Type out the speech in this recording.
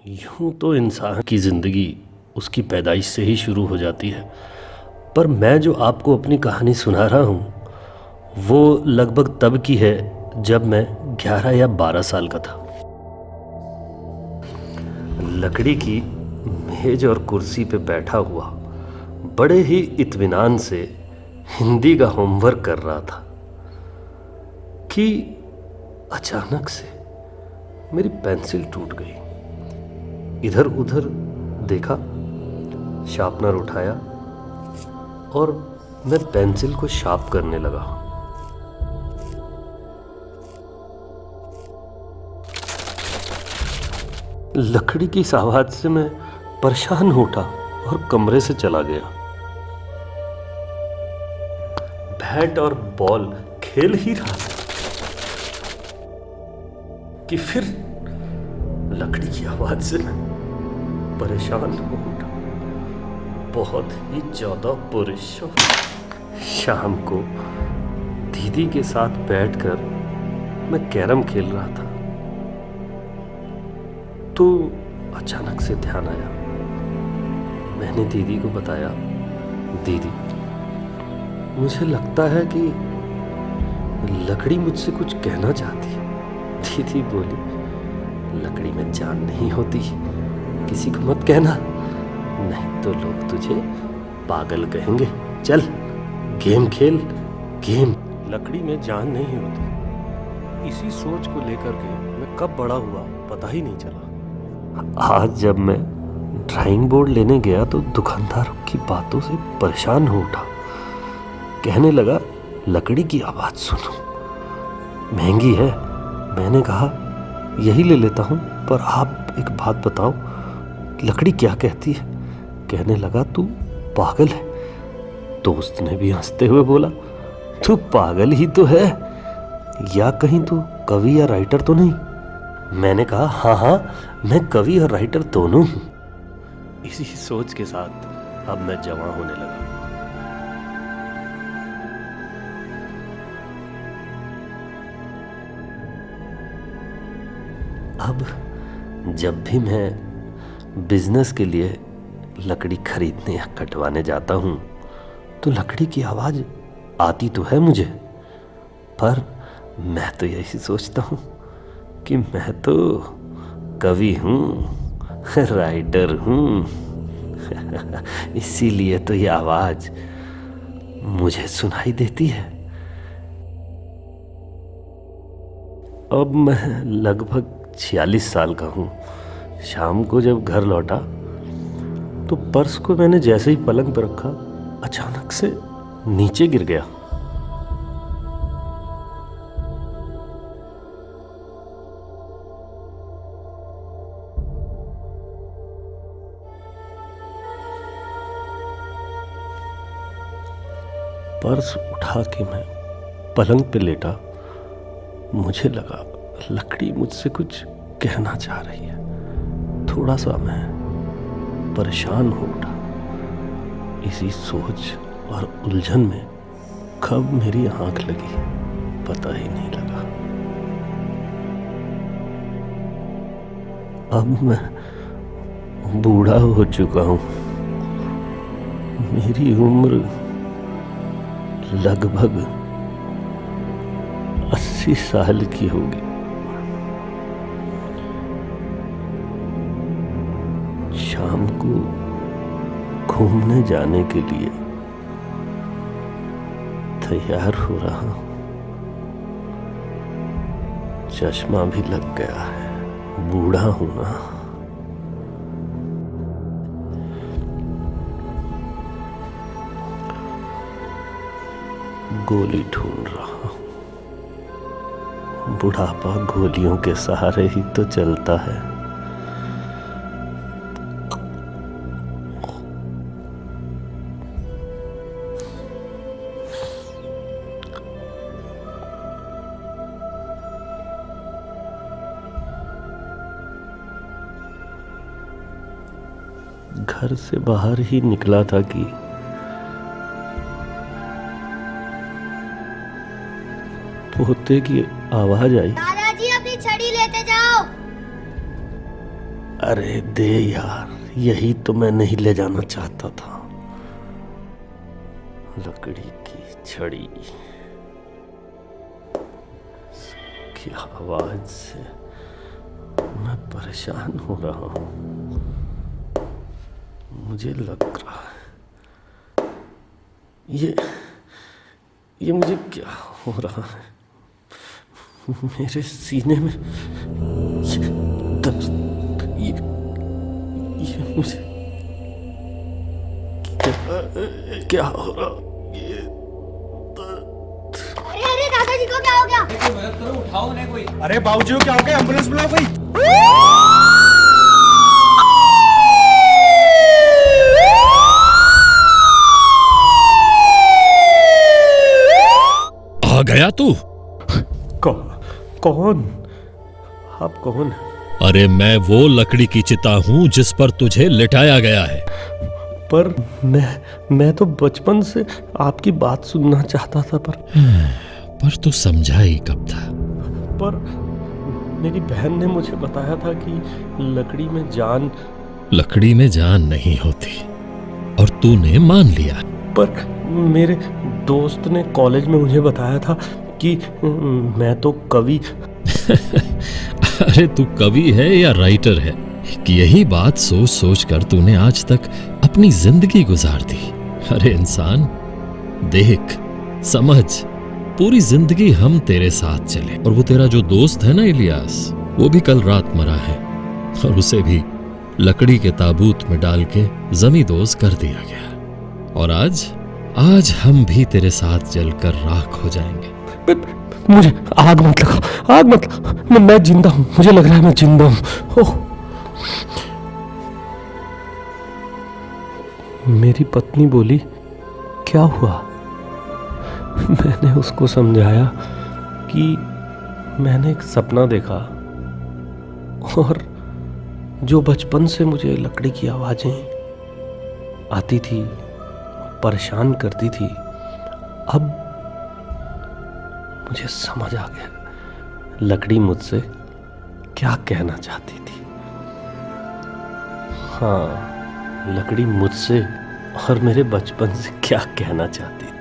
यूं तो इंसान की ज़िंदगी उसकी पैदाइश से ही शुरू हो जाती है, पर मैं जो आपको अपनी कहानी सुना रहा हूँ वो लगभग तब की है जब मैं 11 या 12 साल का था। लकड़ी की मेज और कुर्सी पे बैठा हुआ बड़े ही इत्मीनान से हिंदी का होमवर्क कर रहा था कि अचानक से मेरी पेंसिल टूट गई। इधर उधर देखा, शार्पनर उठाया और मैं पेंसिल को शार्प करने लगा। लकड़ी की इस आवाज से मैं परेशान हो उठा और कमरे से चला गया। बैट और बॉल खेल ही रहा था कि फिर लकड़ी की आवाज से मैं परेशान हो उठा, बहुत ही ज्यादा परेशान। शाम को दीदी के साथ बैठकर मैं कैरम खेल रहा था तो अचानक से ध्यान आया। मैंने दीदी को बताया, दीदी मुझे लगता है कि लकड़ी मुझसे कुछ कहना चाहती है। दीदी बोली, लकड़ी में जान नहीं होती, किसी को मत कहना, नहीं तो लोग तुझे पागल कहेंगे। चल गेम खेल, गेम। लकड़ी में जान नहीं होती, इसी सोच को लेकर के मैं कब बड़ा हुआ पता ही नहीं चला। आज जब मैं ड्राइंग बोर्ड लेने गया तो दुकानदार की बातों से परेशान हो उठा। कहने लगा, लकड़ी की आवाज़ सुनो, महंगी है। मैंने कहा, यही ले लेता हूँ, पर आप एक बात बताओ, लकड़ी क्या कहती है? कहने लगा, तू पागल है। दोस्त ने भी हंसते हुए बोला, तू पागल ही तो है, या कहीं तू कवि या राइटर तो नहीं? मैंने कहा, हाँ, मैं कवि और राइटर दोनों हूँ। इसी सोच के साथ अब मैं जवां होने लगा। अब जब भी मैं बिजनेस के लिए लकड़ी खरीदने या कटवाने जाता हूँ तो लकड़ी की आवाज़ आती तो है मुझे, पर मैं तो यही सोचता हूँ कि मैं तो कवि हूँ, राइटर हूँ। इसीलिए तो ये आवाज़ मुझे सुनाई देती है। अब मैं लगभग 46 साल का हूँ। शाम को जब घर लौटा तो पर्स को मैंने जैसे ही पलंग पर रखा, अचानक से नीचे गिर गया। पर्स उठा के मैं पलंग पे लेटा। मुझे लगा लकड़ी मुझसे कुछ कहना चाह रही है। थोड़ा सा मैं परेशान हो उठा। इसी सोच और उलझन में कब मेरी आंख लगी पता ही नहीं लगा। अब मैं बूढ़ा हो चुका हूँ। मेरी उम्र लगभग 80 साल की होगी। शाम को घूमने जाने के लिए तैयार हो रहा हूं। चश्मा भी लग गया है, बूढ़ा हूं ना। गोली ढूंढ रहा हूं। बुढ़ापा गोलियों के सहारे ही तो चलता है। घर से बाहर ही निकला था कि पोते की आवाज आई। दादाजी अपनी छड़ी लेते जाओ। अरे दे यार, यही तो मैं नहीं ले जाना चाहता था। लकड़ी की छड़ी की आवाज से मैं परेशान हो रहा हूं। मुझे लग रहा है ये मुझे क्या हो रहा है। मेरे सीने में ये दर्द, ये मुझे क्या हो रहा। ये दर्द। अरे दादाजी को क्या हो गया? मदद करो, उठाओ उन्हें कोई। अरे बाबूजी को क्या हो गया? एम्बुलेंस बुलाओ कोई। आ गया तू? कौन? आप कौन? अरे मैं वो लकड़ी की चिता हूं जिस पर तुझे लिटाया गया है। पर मैं तो बचपन से आपकी बात सुनना चाहता था। पर तू समझा ही कब था? पर मेरी बहन ने मुझे बताया था कि लकड़ी में जान नहीं होती, और तूने मान लिया। पर मेरे दोस्त ने कॉलेज में मुझे बताया था कि मैं तो कवि। अरे तू कवि है या राइटर है, कि यही बात सोच सोच कर तूने आज तक अपनी जिंदगी गुजार दी। अरे इंसान देख, समझ, पूरी जिंदगी हम तेरे साथ चले, और वो तेरा जो दोस्त है ना इलियास, वो भी कल रात मरा है, और उसे भी लकड़ी के ताबूत में डाल के जमींदोज कर दिया गया। और आज हम भी तेरे साथ जलकर राख हो जाएंगे। मुझे आग मत लगाओ, आग मत लगाओ। मैं जिंदा हूं, मुझे लग रहा है मैं जिंदा हूं। ओह, मेरी पत्नी बोली, क्या हुआ? मैंने उसको समझाया कि मैंने एक सपना देखा, और जो बचपन से मुझे लकड़ी की आवाजें आती थी, परेशान करती थी, अब मुझे समझ आ गया लकड़ी मुझसे क्या कहना चाहती थी। हाँ, लकड़ी मुझसे और मेरे बचपन से क्या कहना चाहती थी।